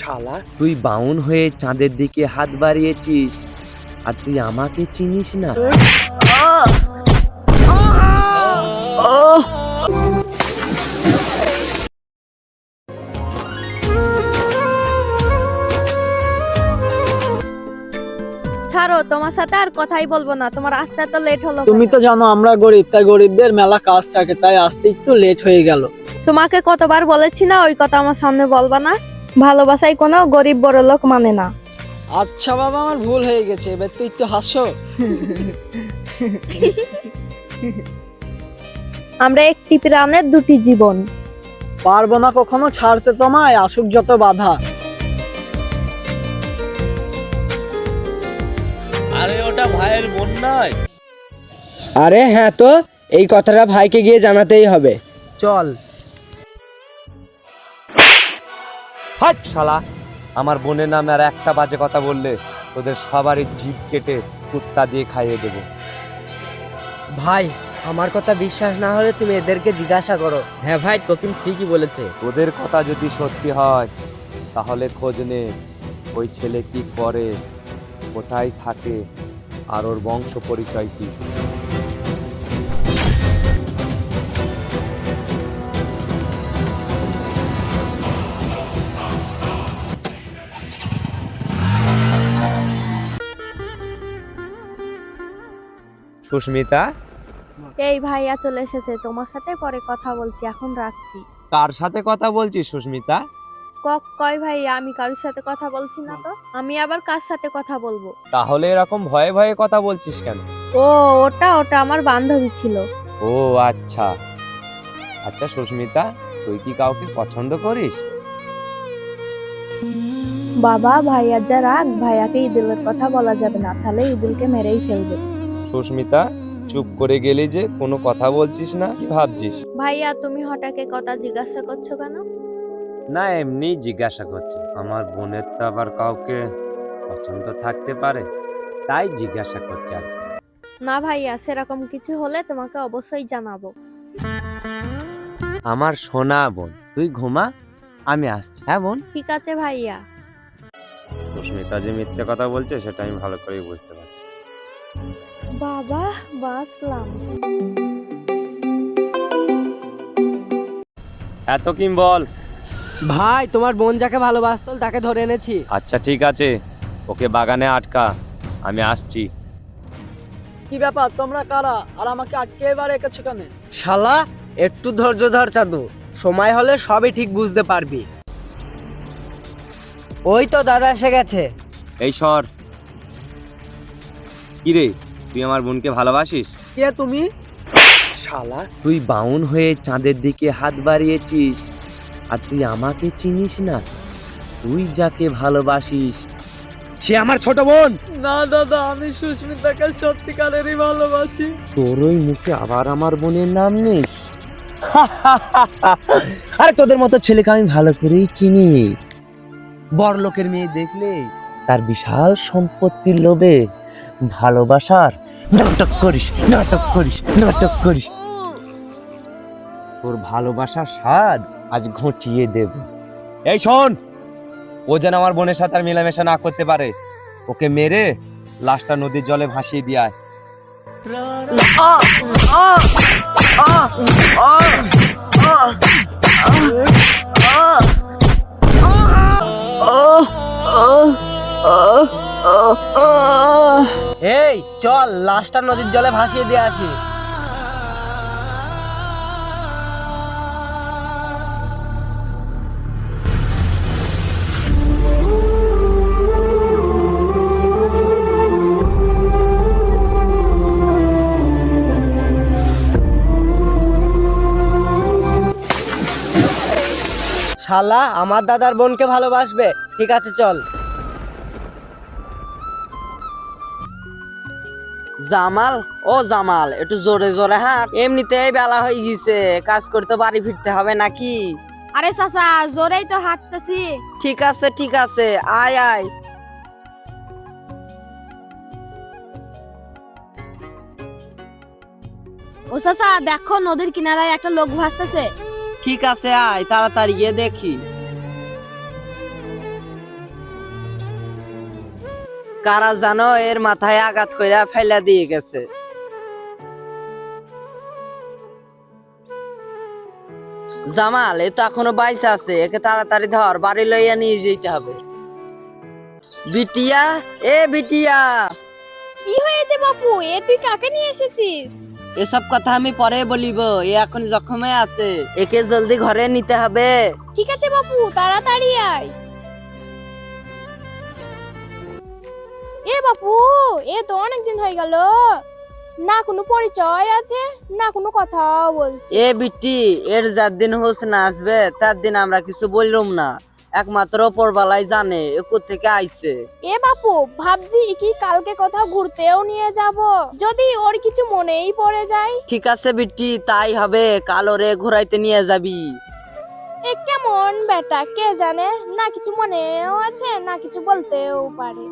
শালা, তুই বাউন হয়ে চাঁদের দিকে হাত বাড়িয়েছিস আর তুই আমাকে চিনিস না? ছাড়ো, তোমার সাথে আর কথাই বলবো না, তোমার আসতে তো লেট হলো। তুমি তো জানো আমরা গরিব, তাই গরিবদের মেলা কাজ থাকে, তাই আসতে একটু লেট হয়ে গেল। তোমাকে কতবার বলেছি না ওই কথা আমার সামনে বলবা না। ভালোবাসায় কোনো গরিব বড় লোক মানে না। আচ্ছা বাবা, আমার ভুল হয়ে গেছে, এবার তো একটু হাসো। আমরা একটি প্রাণের দুটি জীবন। পারবো না কখনো ছাড়তে তোমায়, আসুক যত বাধা। আরে ওটা ভাইয়ের বোন নয়? আরে হ্যাঁ, তো এই কথাটা ভাইকে গিয়ে জানাতেই হবে। চল। হাট শালা, আমার বোনের নামে আর একটা বাজে কথা বললে তোদের সবারই জিভ কেটে কুত্তা দিয়ে খাইয়ে দেবো। ভাই, আমার কথা বিশ্বাস না হলে তুমি এদেরকে জিজ্ঞাসা করো। হ্যাঁ ভাই, তোকিম ঠিকই বলেছে। তোদের কথা যদি সত্যি হয় তাহলে খোঁজ নে ওই ছেলে কি করে, কোথায় থাকে, আর ওর বংশ পরিচয় কি। সুস্মিতা, এই ভাইয়া চলে এসেছে, তোমার সাথে পরে কথা বলছি, এখন রাখছি। কার সাথে কথা বলছিস সুস্মিতা? কয় ভাইয়া, আমি কারোর সাথে কথা বলছি না তো। আমি আবার কার সাথে কথা বলবো? তাহলে এরকম ভয়ে ভয়ে কথা বলছিস কেন? ও, ওটা আমার বান্ধবী ছিল। ও আচ্ছা আচ্ছা, সুস্মিতা তুই কি কাউকে পছন্দ করিস? বাবা, ভাইয়ার যা রাগ, ভাইয়াকে ইদিলের কথা বলা যাবে না, তাহলে ইদিলকে মেরেই ফেলবে। সুস্মিতা, চুপ করে গেলি যে, কোনো কথা বলছিস না, কি ভাবছিস? ভাইয়া, তুমি হঠাৎ কথা জিজ্ঞাসা করছো কেন? না, এমনি জিজ্ঞাসা করছি। আমার বোনের তো আবার কাউকে পছন্দ থাকতে পারে, তাই জিজ্ঞাসা করছি আর কি। না ভাইয়া, সেরকম কিছু হলে তোমাকে অবশ্যই জানাবো। আমার সোনা বোন, তুই ঘুমা, আমি আসছি। হ্যাঁ বোন। ঠিক আছে ভাইয়া। সুস্মিতা যে মিথ্যে কথা বলছে সেটা আমি ভালো করেই বুঝতে পারছি। বাবা, বাসলাম। এত কিম বল। ভাই, তোমার বোন যাকে ভালোবাসতো তাকে ধরে এনেছি। আচ্ছা ঠিক আছে, ওকে বাগানে আটকা, আমি আসছি। কি ব্যাপার, তোমরা কারা আর আমাকে আটকে এবার রেখেছো কেন? শালা, একটু ধৈর্য ধর চাঁদু, সময় হলে সবই ঠিক বুঝতে পারবি। ওই তো দাদা এসে গেছে। এই সর। কি রে, তুই আমার বোনকে ভালোবাসিস? কে তুমি? শালা, তুই বাউন হয়ে চাঁদের দিকে হাত বাড়িয়েছিস আর তুই আমাকে চিনিস না? তুই যাকে ভালোবাসিস সে আমার ছোট বোন। না দাদা, আমি সুস্মিতাকে সত্যিকারেরই ভালোবাসি। তোর ওই মুখে আবার আমার বোনের নাম নেই? আরে তোদের মতো ছেলেকে আমি ভালো করেই চিনি। বড় লোকের মেয়ে দেখলে তার বিশাল সম্পত্তির লোভে ভালোবাসার নাটক করিস, নাটক করিস, নাটক করিস। তোর ভালোবাসার স্বাদ আজ ঘটিয়ে দেব। এই শোন, ও যেন আমার বোনের সাথে আর মেলামেশা না করতে পারে। ওকে মেরে লাশটা নদীর জলে ভাসিয়ে দিয়ে আয়। এই চল, লাশটা নদীর জলে ভাসিয়ে দিয়ে আসি। শালা, আমার দাদার বোনকে ভালোবাসবে? ঠিক আছে চল। জামাল, ও জামাল, একটু জোরে জোরে হাঁট, এমনিতেই বেলা হয়ে গেছে, কাজ করতে বাড়ি ফিরতে হবে নাকি? আরে চাচা, জোরেই তো হাঁটতেছি। ঠিক আছে ঠিক আছে, আয় আয়। ও চাচা, দেখো নদীর কিনারায় একটা লোক ভাসতেছে। ঠিক আছে, আয় তাড়াতাড়ি গিয়ে দেখি। কারা জানো এর মাথায় আঘাত কইরা ফেলা দিয়ে গেছে। জামাল এ তো এখনো বাইসা আছে, একে তাড়াতাড়ি ধর, বাড়ি লইয়া নিয়ে যেতে হবে। বিটিয়া, এ বিটিয়া, কি হয়েছে বাপু? এ তুই কাকে নিয়ে এসেছিস? এসব কথা আমি পরে বলিব, এ এখন জখমে আছে, একে জলদি ঘরে নিতে হবে। ঠিক আছে বাপু, তাড়াতাড়ি আয়। এ বাপু, এ তো অনেকদিন হয়ে গেল, না কোনো পরিচয় আছে না কোনো কথাও বলছে। এ বিটি, এর যার দিন হোসেন আসবে তার দিন আমরা কিছু বললাম না, একমাত্র ওপরবালাই জানে এ থেকে আইছে। এ বাপু, ভাবছি কি কালকে কোথাও ঘুরতেও নিয়ে যাব, যদি ওর কিছু মনেই পড়ে যায়। ঠিক আছে বিটি, তাই হবে, কাল ওরে ঘুরাইতে নিয়ে যাবি। এ কেমন বেটা কে জানে, না কিছু মনেও আছে না কিছু বলতেও পারে।